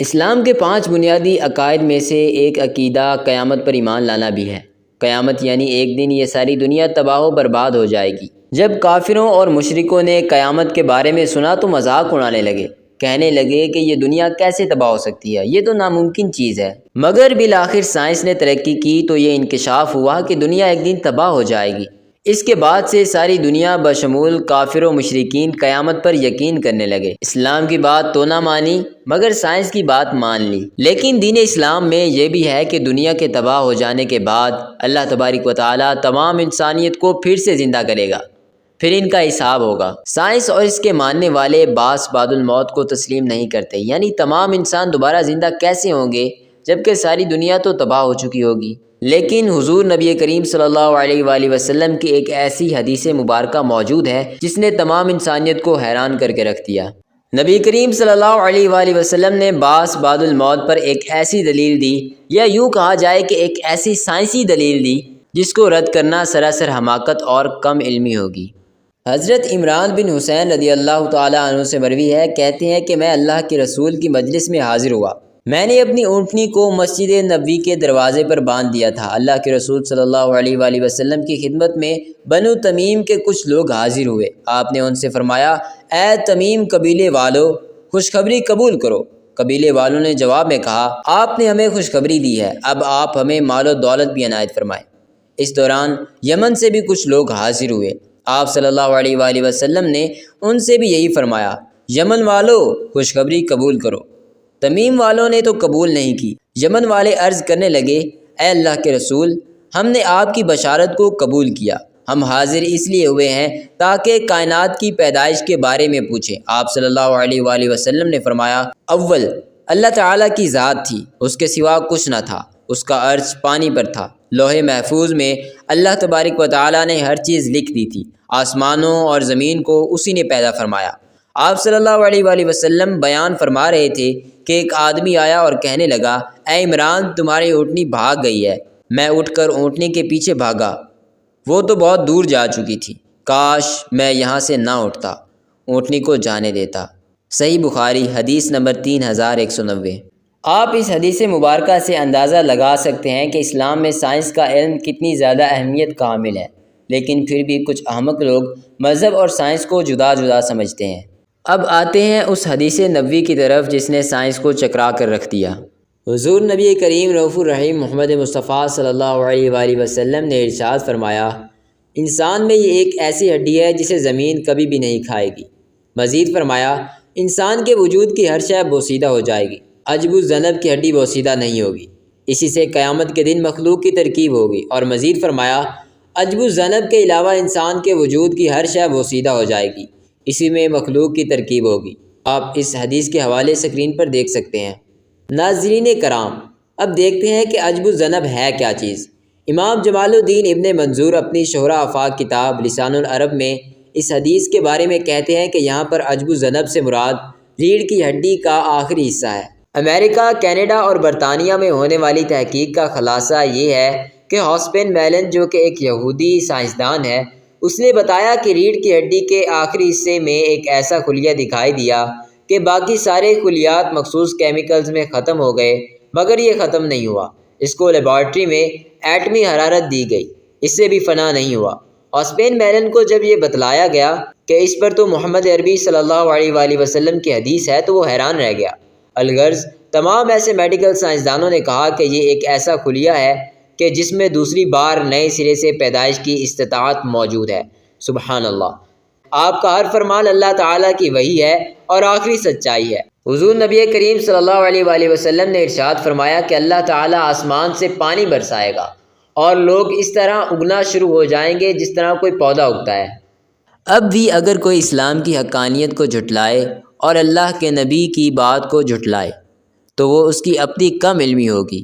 اسلام کے 5 بنیادی عقائد میں سے ایک عقیدہ قیامت پر ایمان لانا بھی ہے۔ قیامت یعنی ایک دن یہ ساری دنیا تباہ و برباد ہو جائے گی۔ جب کافروں اور مشرکوں نے قیامت کے بارے میں سنا تو مذاق اڑانے لگے، کہنے لگے کہ یہ دنیا کیسے تباہ ہو سکتی ہے، یہ تو ناممکن چیز ہے۔ مگر بالآخر سائنس نے ترقی کی تو یہ انکشاف ہوا کہ دنیا ایک دن تباہ ہو جائے گی۔ اس کے بعد سے ساری دنیا بشمول کافر و مشرکین قیامت پر یقین کرنے لگے۔ اسلام کی بات تو نہ مانی مگر سائنس کی بات مان لی۔ لیکن دین اسلام میں یہ بھی ہے کہ دنیا کے تباہ ہو جانے کے بعد اللہ تبارک و تعالیٰ تمام انسانیت کو پھر سے زندہ کرے گا، پھر ان کا حساب ہوگا۔ سائنس اور اس کے ماننے والے بعث بعد الموت کو تسلیم نہیں کرتے، یعنی تمام انسان دوبارہ زندہ کیسے ہوں گے جبکہ ساری دنیا تو تباہ ہو چکی ہوگی۔ لیکن حضور نبی کریم صلی اللہ علیہ وآلہ وسلم کی ایک ایسی حدیث مبارکہ موجود ہے جس نے تمام انسانیت کو حیران کر کے رکھ دیا۔ نبی کریم صلی اللہ علیہ وآلہ وسلم نے بعث بعد الموت پر ایک ایسی دلیل دی، یا یوں کہا جائے کہ ایک ایسی سائنسی دلیل دی جس کو رد کرنا سراسر حماقت اور کم علمی ہوگی۔ حضرت عمران بن حسین رضی اللہ تعالیٰ عنہ سے مروی ہے، کہتے ہیں کہ میں اللہ کے رسول کی مجلس میں حاضر ہوا۔ میں نے اپنی اونٹنی کو مسجد نبوی کے دروازے پر باندھ دیا تھا۔ اللہ کے رسول صلی اللہ علیہ وآلہ وسلم کی خدمت میں بنو تمیم کے کچھ لوگ حاضر ہوئے۔ آپ نے ان سے فرمایا، اے تمیم قبیلے والو، خوشخبری قبول کرو۔ قبیلے والوں نے جواب میں کہا، آپ نے ہمیں خوشخبری دی ہے، اب آپ ہمیں مال و دولت بھی عنایت فرمائیں۔ اس دوران یمن سے بھی کچھ لوگ حاضر ہوئے۔ آپ صلی اللہ علیہ وآلہ وسلم نے ان سے بھی یہی فرمایا، یمن والو خوشخبری قبول کرو۔ تمیم والوں نے تو قبول نہیں کی۔ یمن والے عرض کرنے لگے، اے اللہ کے رسول، ہم نے آپ کی بشارت کو قبول کیا، ہم حاضر اس لیے ہوئے ہیں تاکہ کائنات کی پیدائش کے بارے میں پوچھیں۔ آپ صلی اللہ علیہ وآلہ وسلم نے فرمایا، اول اللہ تعالیٰ کی ذات تھی، اس کے سوا کچھ نہ تھا، اس کا عرش پانی پر تھا، لوح محفوظ میں اللہ تبارک و تعالیٰ نے ہر چیز لکھ دی تھی، آسمانوں اور زمین کو اسی نے پیدا فرمایا۔ آپ صلی اللہ علیہ وآلہ وسلم بیان فرما رہے تھے کہ ایک آدمی آیا اور کہنے لگا، اے عمران، تمہاری اونٹنی بھاگ گئی ہے۔ میں اٹھ کر اونٹنی کے پیچھے بھاگا، وہ تو بہت دور جا چکی تھی، کاش میں یہاں سے نہ اٹھتا، اونٹنی کو جانے دیتا۔ صحیح بخاری حدیث نمبر 3190۔ آپ اس حدیث مبارکہ سے اندازہ لگا سکتے ہیں کہ اسلام میں سائنس کا علم کتنی زیادہ اہمیت کا حامل ہے، لیکن پھر بھی کچھ احمق لوگ مذہب اور سائنس کو جدا جدا سمجھتے ہیں۔ اب آتے ہیں اس حدیث نبوی کی طرف جس نے سائنس کو چکرا کر رکھ دیا۔ حضور نبی کریم رؤوف الرحیم محمد مصطفیٰ صلی اللہ علیہ وآلہ وسلم نے ارشاد فرمایا، انسان میں یہ ایک ایسی ہڈی ہے جسے زمین کبھی بھی نہیں کھائے گی۔ مزید فرمایا، انسان کے وجود کی ہر شے بوسیدہ ہو جائے گی، عجب الذنب کی ہڈی بوسیدہ نہیں ہوگی، اسی سے قیامت کے دن مخلوق کی ترکیب ہوگی۔ اور مزید فرمایا، عجب الذنب کے علاوہ انسان کے وجود کی ہر شے بوسیدہ ہو جائے گی، اسی میں مخلوق کی ترکیب ہوگی۔ آپ اس حدیث کے حوالے اسکرین پر دیکھ سکتے ہیں۔ ناظرین کرام، اب دیکھتے ہیں کہ عجب الذنب ہے کیا چیز۔ امام جمال الدین ابن منظور اپنی شہرہ آفاق کتاب لسان العرب میں اس حدیث کے بارے میں کہتے ہیں کہ یہاں پر عجب الذنب سے مراد ریڑھ کی ہڈی کا آخری حصہ ہے۔ امریکہ، کینیڈا اور برطانیہ میں ہونے والی تحقیق کا خلاصہ یہ ہے کہ ہاسپین میلن، جو کہ ایک یہودی سائنسدان ہے، اس نے بتایا کہ ریڑھ کی ہڈی کے آخری حصے میں ایک ایسا خلیہ دکھائی دیا کہ باقی سارے خلیات مخصوص کیمیکلز میں ختم ہو گئے، مگر یہ ختم نہیں ہوا۔ اس کو لیبارٹری میں ایٹمی حرارت دی گئی، اس سے بھی فنا نہیں ہوا۔ ہاسپین میلن کو جب یہ بتلایا گیا کہ اس پر تو محمد عربی صلی اللہ علیہ وآلہ وسلم کی حدیث ہے تو وہ حیران رہ گیا۔ الغرض تمام ایسے میڈیکل سائنسدانوں نے کہا کہ یہ ایک ایسا خلیہ ہے کہ جس میں دوسری بار نئے سرے سے پیدائش کی استطاعت موجود ہے۔ سبحان اللہ! آپ کا ہر فرمان اللہ تعالیٰ کی وحی ہے اور آخری سچائی ہے۔ حضور نبی کریم صلی اللہ علیہ وآلہ وسلم نے ارشاد فرمایا کہ اللہ تعالیٰ آسمان سے پانی برسائے گا اور لوگ اس طرح اگنا شروع ہو جائیں گے جس طرح کوئی پودا اگتا ہے۔ اب بھی اگر کوئی اسلام کی حقانیت کو جھٹلائے اور اللہ کے نبی کی بات کو جھٹلائے تو وہ اس کی اپنی کم علمی ہوگی۔